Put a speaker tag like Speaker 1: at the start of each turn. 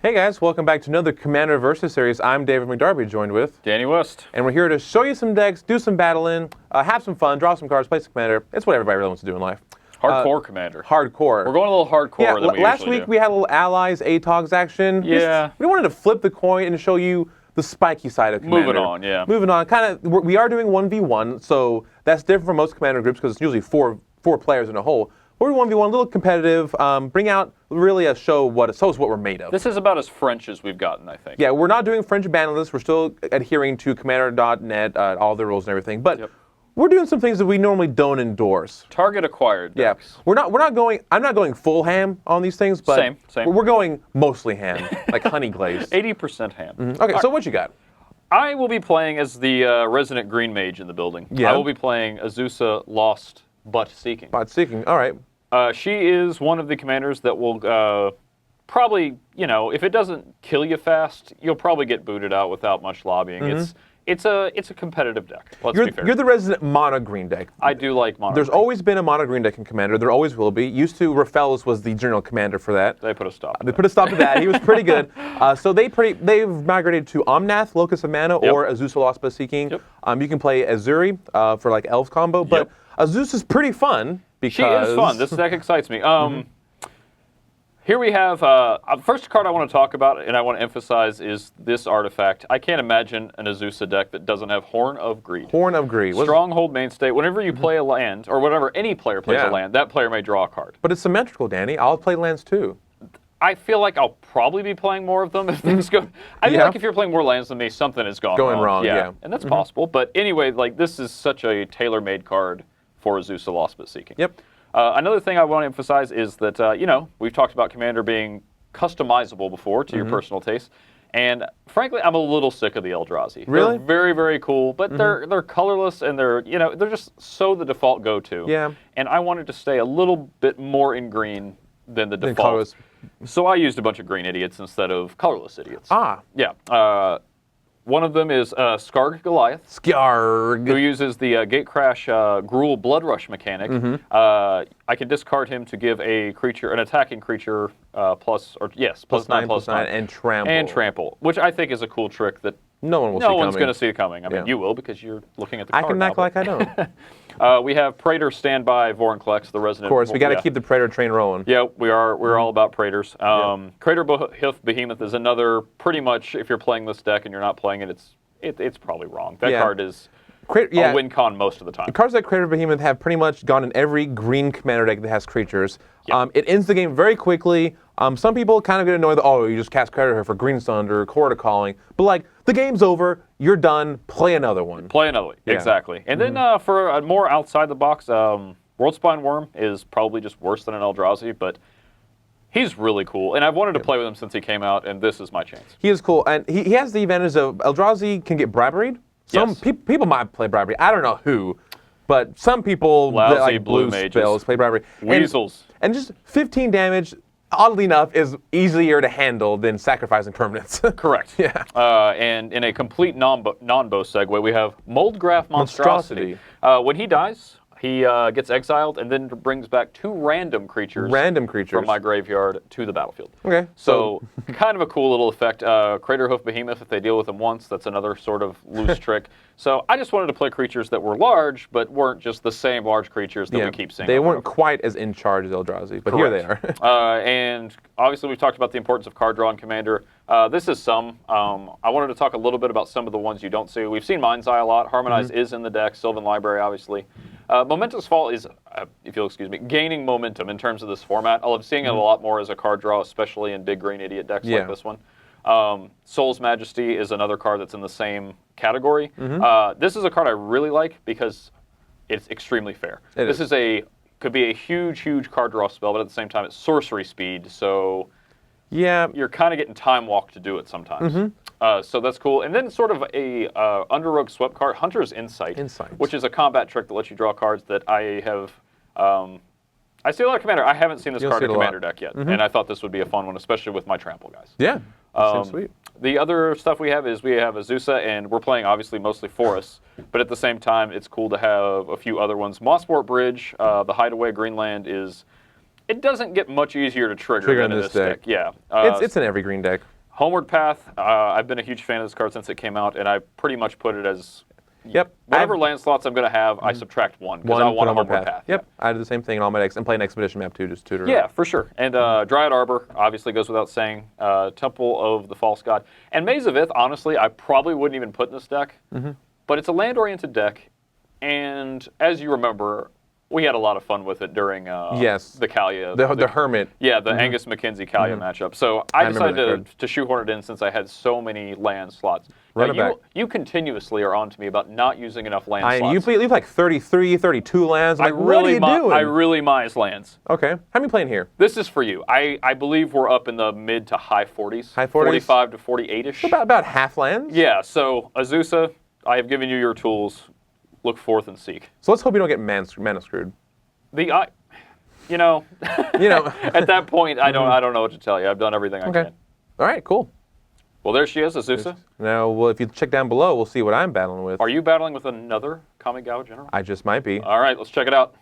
Speaker 1: Hey guys, welcome back to another Commander Versus series. I'm David McDarby, joined with
Speaker 2: Danny West.
Speaker 1: and we're here to show you some decks, do some battling, have some fun, draw some cards, play some Commander. It's what everybody really wants to do in life.
Speaker 2: Hardcore Commander.
Speaker 1: Hardcore.
Speaker 2: We're going a little hardcore than we
Speaker 1: last
Speaker 2: usually
Speaker 1: week
Speaker 2: do.
Speaker 1: we had a little Allies, ATOGs action.
Speaker 2: Yeah.
Speaker 1: We wanted to flip the coin and show you the spiky side of Commander.
Speaker 2: Moving on, yeah.
Speaker 1: Moving on. We are doing 1v1, so that's different from most Commander groups because it's usually four players in a whole. We're 1v1, a little competitive, bring out really a show us what we're made of.
Speaker 2: This is about as French as we've gotten, I think.
Speaker 1: Yeah, we're not doing French ban lists. We're still adhering to Commander.net, all the rules and everything. But we're doing some things that we normally don't endorse.
Speaker 2: Target acquired decks.
Speaker 1: Yeah, I'm not going full ham on these things, but
Speaker 2: Same.
Speaker 1: We're going mostly ham, like honey glazed.
Speaker 2: 80% ham.
Speaker 1: Okay, so what you got?
Speaker 2: I will be playing as the resident green mage in the building.
Speaker 1: Yeah.
Speaker 2: I will be playing Azusa Lost But Seeking.
Speaker 1: Bot seeking. All right.
Speaker 2: She is one of the commanders that will probably, if it doesn't kill you fast, you'll probably get booted out without much lobbying. It's a competitive deck. Let's be fair.
Speaker 1: You're the resident mono green deck.
Speaker 2: I do like mono.
Speaker 1: There's
Speaker 2: green.
Speaker 1: always been a mono green deck in Commander. There always will be. Used to, Rafelis was the general commander for that.
Speaker 2: They put a stop.
Speaker 1: They put a stop to that. He was pretty good. So they've migrated to Omnath, Locus of Mana, or Azusa Lost But Seeking.
Speaker 2: Yep.
Speaker 1: You can play Azuri for like Elf combo, but Azusa's pretty fun because
Speaker 2: she is fun. This deck excites me. Here we have first card I want to talk about and I want to emphasize is this artifact. I can't imagine an Azusa deck that doesn't have Horn of Greed.
Speaker 1: Horn of Greed.
Speaker 2: Stronghold mainstay. Whenever you play a land, or whenever any player plays a land, that player may draw a card.
Speaker 1: But it's symmetrical, Danny. I'll play lands too.
Speaker 2: I feel like I'll probably be playing more of them if things go. I feel like if you're playing more lands than me, something is going
Speaker 1: wrong. Yeah.
Speaker 2: And that's possible. But anyway, this is such a tailor-made card for Azusa Lost But Seeking.
Speaker 1: Yep.
Speaker 2: Another thing I want to emphasize is that, we've talked about Commander being customizable before to your personal taste. And frankly, I'm a little sick of the Eldrazi.
Speaker 1: Really?
Speaker 2: They're very, very cool, but they're colorless and they're just so the default go-to.
Speaker 1: Yeah.
Speaker 2: And I wanted to stay a little bit more in green than the default.
Speaker 1: Colorless.
Speaker 2: So I used a bunch of green idiots instead of colorless idiots.
Speaker 1: Ah.
Speaker 2: Yeah. One of them is Skarg Goliath.
Speaker 1: Skarg.
Speaker 2: Who uses the Gatecrash Gruul Blood Rush mechanic. I can discard him to give an attacking creature plus 9/+9
Speaker 1: and trample.
Speaker 2: And trample, which I think is a cool trick that
Speaker 1: no one's
Speaker 2: going to see coming. I mean, you will because you're looking at the card.
Speaker 1: I can act like I don't.
Speaker 2: We have Praetor Standby Vorinclex, the resident.
Speaker 1: Of course, we got to keep the Praetor train rolling.
Speaker 2: Yeah, we are. We're all about Praetors. Crater Hoof Behemoth is another. Pretty much, if you're playing this deck and you're not playing it, it's probably wrong. That card is a win con most of the time.
Speaker 1: The cards like Crater Behemoth have pretty much gone in every green Commander deck that has creatures. It ends the game very quickly. Some people kind of get annoyed that, you just cast Crater here for Green Thunder, Corridor Calling. But the game's over, you're done, play another one.
Speaker 2: Play another one, exactly. And then for a more outside the box, Worldspine Worm is probably just worse than an Eldrazi, but he's really cool. And I've wanted to play with him since he came out, and this is my chance.
Speaker 1: He is cool, and he has the advantage of Eldrazi can get briberied. Some people might play bribery. I don't know who, but some people
Speaker 2: Lousy
Speaker 1: like
Speaker 2: blue
Speaker 1: spells play bribery.
Speaker 2: Weasels.
Speaker 1: And just 15 damage, oddly enough, is easier to handle than sacrificing permanents.
Speaker 2: Correct.
Speaker 1: Yeah.
Speaker 2: And in a complete non-bow segue, we have Moldgraph Monstrosity. When he dies, he gets exiled and then brings back 2 random creatures from my graveyard to the battlefield.
Speaker 1: Okay.
Speaker 2: So kind of a cool little effect. Crater Hoof Behemoth, if they deal with him once, that's another sort of loose trick. So I just wanted to play creatures that were large, but weren't just the same large creatures that we keep seeing.
Speaker 1: They weren't quite as in charge as Eldrazi, but here they are.
Speaker 2: And obviously we've talked about the importance of card draw in Commander. This is some. I wanted to talk a little bit about some of the ones you don't see. We've seen Mind's Eye a lot. Harmonize is in the deck. Sylvan Library, obviously. Momentous Fall is, if you'll excuse me, gaining momentum in terms of this format. I love seeing it a lot more as a card draw, especially in big green idiot decks like this one. Soul's Majesty is another card that's in the same category. This is a card I really like because it's extremely fair. This could be a huge card draw spell, but at the same time it's sorcery speed, so you're kind of getting time walk to do it sometimes. So that's cool. And then sort of a Underrogue swept card, Hunter's Insight, which is a combat trick that lets you draw cards that I have. I see a lot of Commander. I haven't seen this card in Commander deck yet, and I thought this would be a fun one, especially with my trample guys.
Speaker 1: Yeah, seems sweet.
Speaker 2: The other stuff we have Azusa, and we're playing obviously mostly forests, but at the same time, it's cool to have a few other ones. Mossport Bridge, the Hideaway Greenland is It doesn't get much easier to trigger
Speaker 1: Trigger
Speaker 2: than
Speaker 1: in
Speaker 2: in
Speaker 1: this
Speaker 2: this
Speaker 1: deck.
Speaker 2: deck. Yeah.
Speaker 1: It's in every green deck.
Speaker 2: Homeward Path, I've been a huge fan of this card since it came out, and I pretty much put it as
Speaker 1: Yep.
Speaker 2: whatever land slots I'm going to have, I subtract one because I want a Homeward Path.
Speaker 1: Yep. I did the same thing in all my decks and play an Expedition map too, just tutor.
Speaker 2: Yeah, for sure. And Dryad Arbor obviously goes without saying. Temple of the False God. And Maze of Ith, honestly, I probably wouldn't even put in this deck. But it's a land-oriented deck, and as you remember, we had a lot of fun with it during the Kalia.
Speaker 1: The Hermit.
Speaker 2: Yeah, the Angus McKenzie Kalia matchup. So I decided to shoehorn it in since I had so many land slots.
Speaker 1: Run it back.
Speaker 2: You continuously are on to me about not using enough land slots.
Speaker 1: You leave like 33, 32 lands. Like, what are you doing?
Speaker 2: I really mize lands.
Speaker 1: Okay. How many playing here?
Speaker 2: This is for you. I believe we're up in the mid to high 40s.
Speaker 1: High 40s?
Speaker 2: 45 to 48-ish.
Speaker 1: About half lands?
Speaker 2: Yeah, so Azusa, I have given you your tools. Look forth and seek.
Speaker 1: So let's hope you don't get mana screwed.
Speaker 2: You know, at that point, I don't know what to tell you. I've done everything I can.
Speaker 1: All right, cool.
Speaker 2: Well, there she is, Azusa.
Speaker 1: Now, well, if you check down below, we'll see what I'm battling with.
Speaker 2: Are you battling with another Kamigawa General?
Speaker 1: I just might be.
Speaker 2: All right, let's check it out.